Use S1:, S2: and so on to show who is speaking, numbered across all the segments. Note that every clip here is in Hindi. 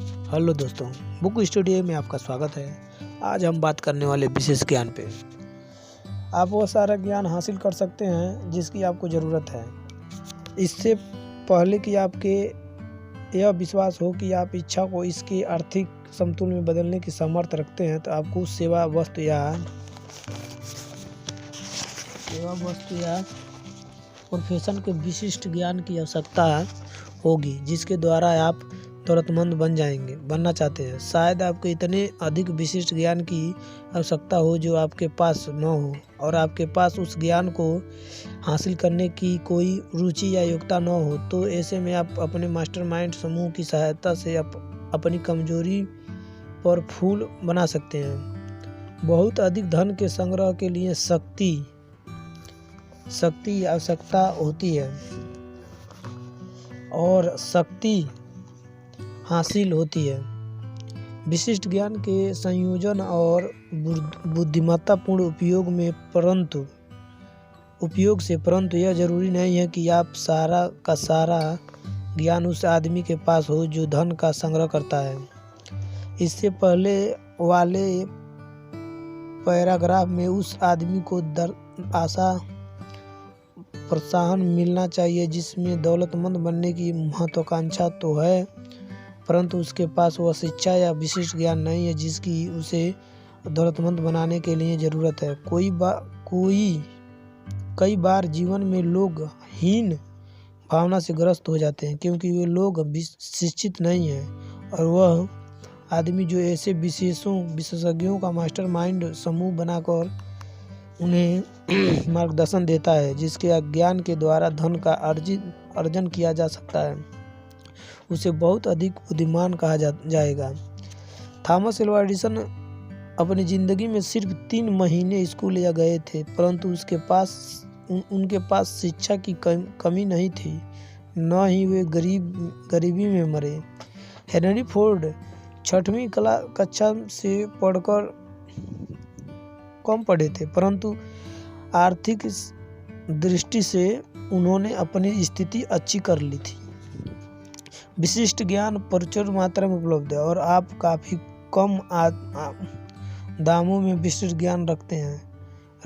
S1: हेलो दोस्तों, बुक स्टूडियो में आपका स्वागत है। आज हम बात करने वाले विशेष ज्ञान पे। आप वो सारा ज्ञान हासिल कर सकते हैं जिसकी आपको ज़रूरत है। इससे पहले कि आपके यह विश्वास हो कि आप इच्छा को इसके आर्थिक संतुलन में बदलने की सामर्थ्य रखते हैं, तो आपको सेवा वस्तु या प्रोफेशन के विशिष्ट ज्ञान की आवश्यकता होगी, जिसके द्वारा आप दौलतमंद बनना चाहते हैं। शायद आपको इतने अधिक विशिष्ट ज्ञान की आवश्यकता हो जो आपके पास न हो, और आपके पास उस ज्ञान को हासिल करने की कोई रुचि या योग्यता न हो। तो ऐसे में आप अपने मास्टरमाइंड समूह की सहायता से अपनी कमजोरी पर फूल बना सकते हैं। बहुत अधिक धन के संग्रह के लिए शक्ति आवश्यकता होती है, और शक्ति हासिल होती है विशिष्ट ज्ञान के संयोजन और बुद्धिमत्तापूर्ण उपयोग से। परंतु यह जरूरी नहीं है कि आप सारा का सारा ज्ञान उस आदमी के पास हो जो धन का संग्रह करता है। इससे पहले वाले पैराग्राफ में उस आदमी को प्रोत्साहन मिलना चाहिए जिसमें दौलतमंद बनने की महत्वाकांक्षा तो है, परंतु उसके पास वह शिक्षा या विशिष्ट ज्ञान नहीं है जिसकी उसे दौलतमंद बनाने के लिए ज़रूरत है। कई बार जीवन में लोग हीन भावना से ग्रस्त हो जाते हैं क्योंकि वे लोग शिक्षित नहीं हैं, और वह आदमी जो ऐसे विशेषज्ञों का मास्टरमाइंड समूह बनाकर उन्हें मार्गदर्शन देता है जिसके ज्ञान के द्वारा धन का अर्जन किया जा सकता है, उसे बहुत अधिक बुद्धिमान कहा जाएगा। थॉमस एल्वा एडिसन अपनी ज़िंदगी में सिर्फ 3 महीने स्कूल गए थे, परंतु उनके पास शिक्षा की कमी नहीं थी, न ही वे गरीबी में मरे। हेनरी फोर्ड 6वीं कक्षा से पढ़कर कम पढ़े थे, परंतु आर्थिक दृष्टि से उन्होंने अपनी स्थिति अच्छी कर ली थी। विशिष्ट ज्ञान प्रचुर मात्रा में उपलब्ध है, और आप काफ़ी कम दामों में विशिष्ट ज्ञान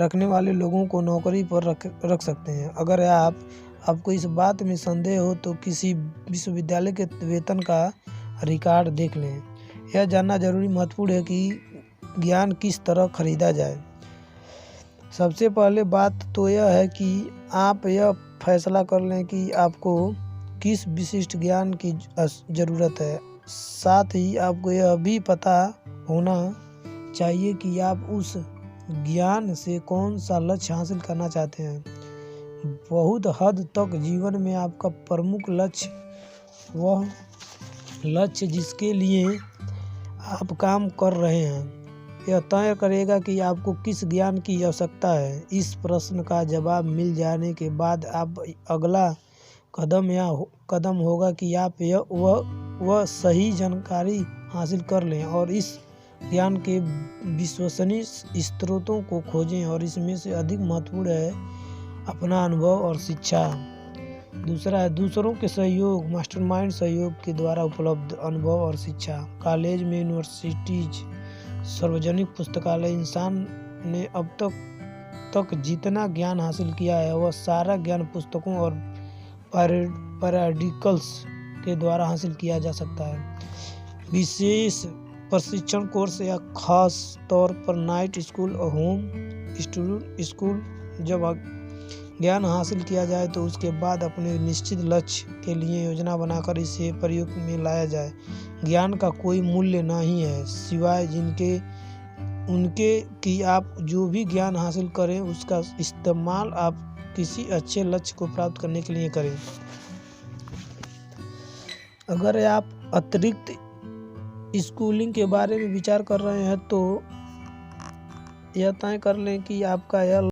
S1: रखने वाले लोगों को नौकरी पर रख सकते हैं। अगर आपको इस बात में संदेह हो तो किसी विश्वविद्यालय के वेतन का रिकॉर्ड देख लें। यह जानना जरूरी महत्वपूर्ण है कि ज्ञान किस तरह खरीदा जाए। सबसे पहले बात तो यह है कि आप यह फैसला कर लें कि आपको किस विशिष्ट ज्ञान की ज़रूरत है। साथ ही आपको यह भी पता होना चाहिए कि आप उस ज्ञान से कौन सा लक्ष्य हासिल करना चाहते हैं। बहुत हद तक जीवन में आपका प्रमुख लक्ष्य वह लक्ष्य जिसके लिए आप काम कर रहे हैं यह तय करेगा कि आपको किस ज्ञान की आवश्यकता है। इस प्रश्न का जवाब मिल जाने के बाद आप अगला कदम होगा कि आप वह सही जानकारी हासिल कर लें और इस ज्ञान के विश्वसनीय स्रोतों को खोजें, और इसमें से अधिक महत्वपूर्ण है अपना अनुभव और शिक्षा। दूसरा है दूसरों के सहयोग, मास्टरमाइंड सहयोग के द्वारा उपलब्ध अनुभव और शिक्षा। कॉलेज में, यूनिवर्सिटीज, सार्वजनिक पुस्तकालय, इंसान ने अब तक जितना ज्ञान हासिल किया है वह सारा ज्ञान पुस्तकों और पैराडिकल्स के द्वारा हासिल किया जा सकता है। विशेष प्रशिक्षण कोर्स या खास तौर पर नाइट स्कूल और होम स्कूल। जब ज्ञान हासिल किया जाए तो उसके बाद अपने निश्चित लक्ष्य के लिए योजना बनाकर इसे प्रयोग में लाया जाए। ज्ञान का कोई मूल्य नहीं है सिवाय उनके कि आप जो भी ज्ञान हासिल करें उसका इस्तेमाल आप किसी अच्छे लक्ष्य को प्राप्त करने के लिए करें। अगर आप अतिरिक्त स्कूलिंग के बारे में विचार कर रहे हैं तो यह तय कर लें कि आपका यह